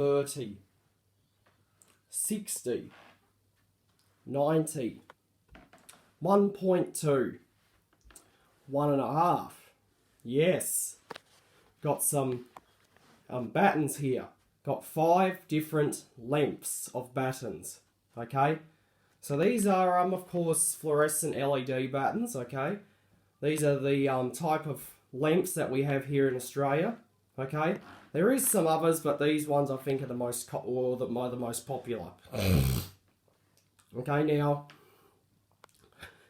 30, 60, 90, 1.2, 1.5. Yes. Got some battens here. Got 5 different lengths of battens. Okay. So these are, of course, fluorescent LED battens. Okay. These are the type of lengths that we have here in Australia. Okay. There is some others, but these ones I think are the most the most popular. Okay. Now.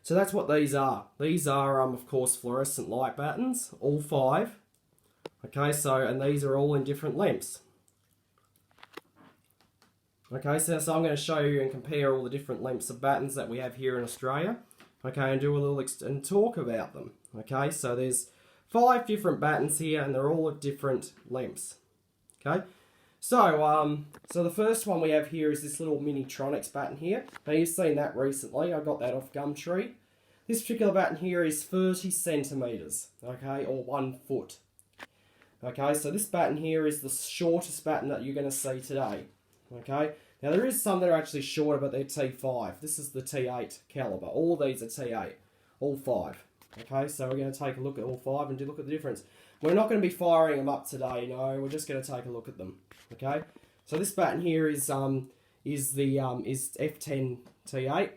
So that's what these are. These are, of course, fluorescent light battens, all 5. Okay, so, and these are all in different lengths. Okay, so I'm going to show you and compare all the different lengths of battens that we have here in Australia. Okay, and do a little and talk about them. Okay, so there's 5 different battens here, and they're all of different lengths. Okay, so so the first one we have here is this little Minitronics batten here. Now you've seen that recently. I got that off Gumtree. This particular batten here is 30 centimeters. Okay, or 1 foot. Okay, so this batten here is the shortest batten that you're going to see today. Okay, now there is some that are actually shorter, but they're T5. This is the T8 caliber. All of these are T8, all 5. Okay, so we're going to take a look at all 5 and look at the difference. We're not going to be firing them up today, no. We're just going to take a look at them. Okay, so this batten here is F10 T8.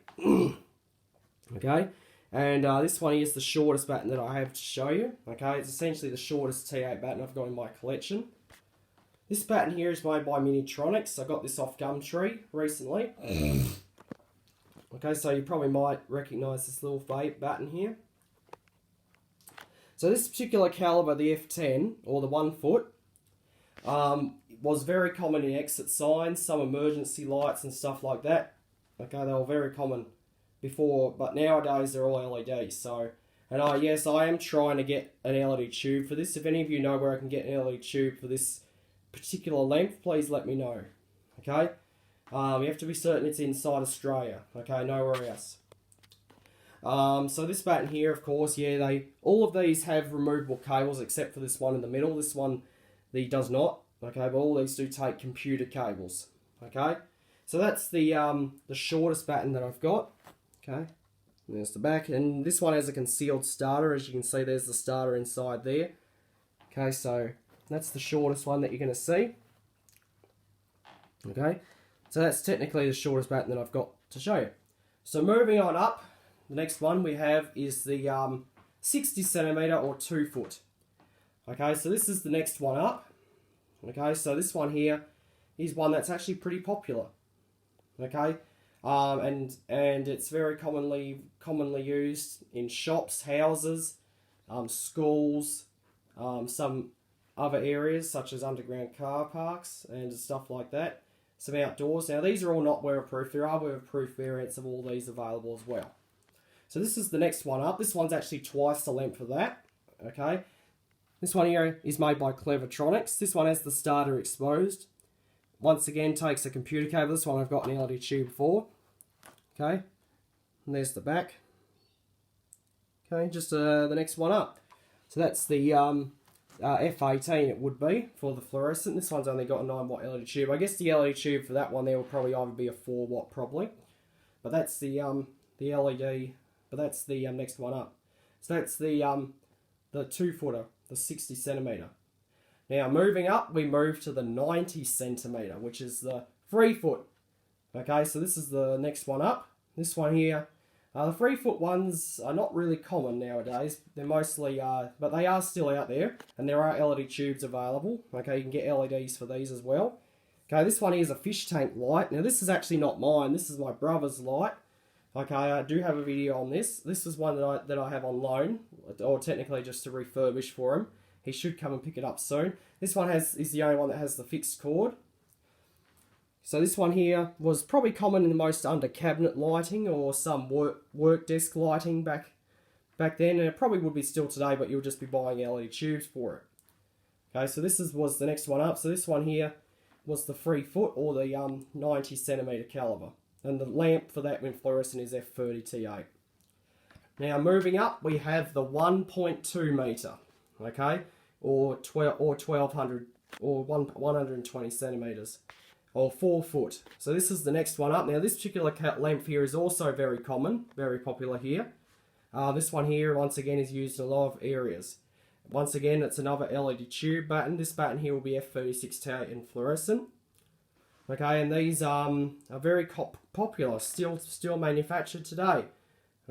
Okay. And this one is the shortest batten that I have to show you. Okay, it's essentially the shortest T8 batten I've got in my collection. This batten here is made by Minitronics. I got this off Gumtree recently. Okay, so you probably might recognise this little batten here. So this particular calibre, the F10, or the 1 foot, was very common in exit signs, some emergency lights and stuff like that. Okay, they were very common before, but nowadays they're all LEDs. So, and yes, I am trying to get an LED tube for this. If any of you know where I can get an LED tube for this particular length, please let me know. Okay, you have to be certain it's inside Australia. Okay, nowhere else. So this batten here, of course, yeah, all of these have removable cables except for this one in the middle. This one, does not. Okay, but all these do take computer cables. Okay, so that's the shortest batten that I've got. Okay, and there's the back, and this one has a concealed starter. As you can see, there's the starter inside there. Okay, so that's the shortest one that you're going to see. Okay, so that's technically the shortest batten that I've got to show you. So moving on up, the next one we have is the 60 centimeter or 2 foot. Okay, so this is the next one up. Okay, so this one here is one that's actually pretty popular. Okay. And it's very commonly used in shops, houses, schools, some other areas such as underground car parks and stuff like that. Some outdoors. Now these are all not weatherproof. There are weatherproof variants of all these available as well. So this is the next one up. This one's actually twice the length of that. Okay. This one here is made by Clevertronics. This one has the starter exposed. Once again, takes a computer cable. This one I've got an LED tube for. Okay, and there's the back. Okay, just the next one up. So that's the F18 it would be for the fluorescent. This one's only got a 9 watt LED tube. I guess the LED tube for that one there will probably either be a 4 watt probably. But that's the LED, but that's the next one up. So that's the 2 footer, the 60 centimeter. Now moving up, we move to the 90 centimeter, which is the 3 foot. Okay, so this is the next one up. This one here, the 3 foot ones are not really common nowadays. They're mostly, but they are still out there, and there are LED tubes available. Okay, you can get LEDs for these as well. Okay, this one here is a fish tank light. Now this is actually not mine. This is my brother's light. Okay, I do have a video on this. This is one that I have on loan, or technically just to refurbish for him. He should come and pick it up soon. This one is the only one that has the fixed cord. So this one here was probably common in the most under cabinet lighting or some work desk lighting back then, and it probably would be still today, but you'll just be buying LED tubes for it. Okay, so this was the next one up. So this one here was the 3 foot or the 90 centimeter caliber, and the lamp for that with fluorescent is F30 T8. Now moving up, we have the 1.2 meter, okay, or 1200 or 120 centimeters, or 4 foot. So this is the next one up. Now this particular length here is also very common, very popular here. This one here, once again, is used in a lot of areas. Once again, it's another LED tube batten. This batten here will be F36T in fluorescent. Okay, and these are very popular, still manufactured today.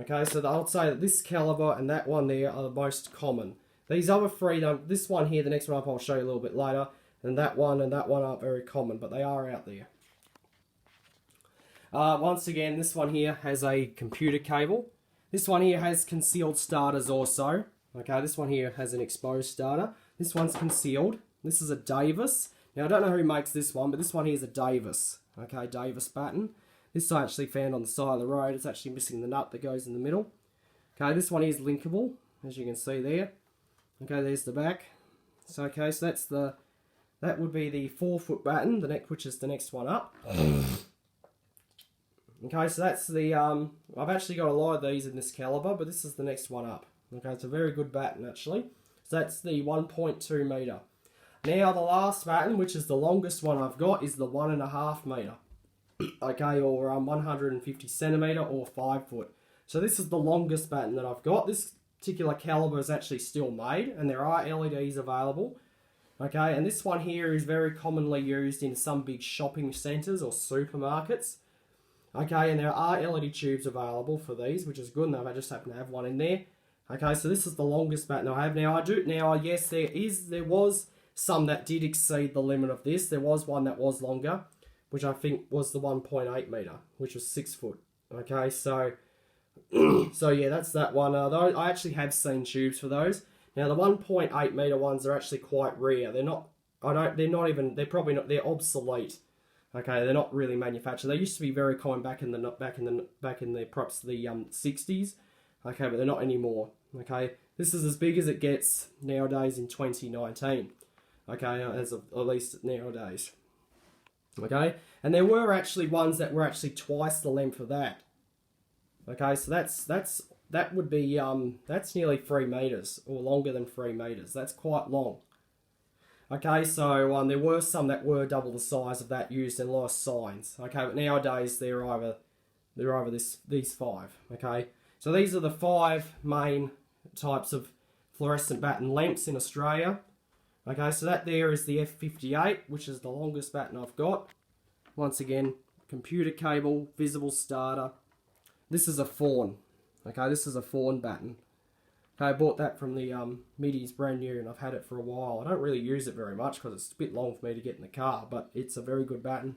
Okay, so I would say that this caliber and that one there are the most common. These other three, this one here, the next one up, I'll show you a little bit later, and that one aren't very common, but they are out there. Once again, this one here has a computer cable. This one here has concealed starters also. Okay, this one here has an exposed starter. This one's concealed. This is a Davis. Now, I don't know who makes this one, but this one here is a Davis. Okay, Davis batten. This is actually found on the side of the road. It's actually missing the nut that goes in the middle. Okay, this one is linkable, as you can see there. Okay, there's the back. So, okay, so that would be the 4 foot batten, which is the next one up. Okay, so that's the, I've actually got a lot of these in this caliber, but this is the next one up. Okay, it's a very good batten actually. So that's the 1.2 meter. Now the last batten, which is the longest one I've got, is the 1.5 meter. Okay, or 150 centimeter or 5 foot. So this is the longest batten that I've got. This particular caliber is actually still made, and there are LEDs available. Okay, and this one here is very commonly used in some big shopping centres or supermarkets. Okay, and there are LED tubes available for these, which is good, and I just happen to have one in there. Okay, so this is the longest batten I have. Now, yes, there was some that did exceed the limit of this. There was one that was longer, which I think was the 1.8 meter, which was 6 foot. Okay, so yeah, that's that one. Though I actually have seen tubes for those. Now the 1.8 meter ones are actually quite rare. They're obsolete. Okay, they're not really manufactured. They used to be very common back in the perhaps the 60s. Okay, but they're not anymore. Okay, this is as big as it gets nowadays in 2019. Okay, as of at least nowadays. Okay, and there were actually ones that were actually twice the length of that. Okay, so that would be that's nearly 3 meters or longer than 3 meters. That's quite long. Okay, so there were some that were double the size of that used in a lot of signs. Okay, but nowadays they're either these 5. Okay, so these are the 5 main types of fluorescent batten lengths in Australia. Okay, so that there is the F58, which is the longest batten I've got. Once again, computer cable, visible starter. This is a fawn. Okay, this is a fawn batten. Okay, I bought that from the Middies, brand new, and I've had it for a while. I don't really use it very much because it's a bit long for me to get in the car, but it's a very good batten.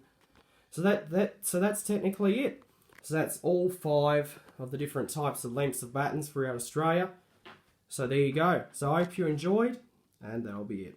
So that's technically it. So that's all 5 of the different types of lengths of battens throughout Australia. So there you go. So I hope you enjoyed, and that'll be it.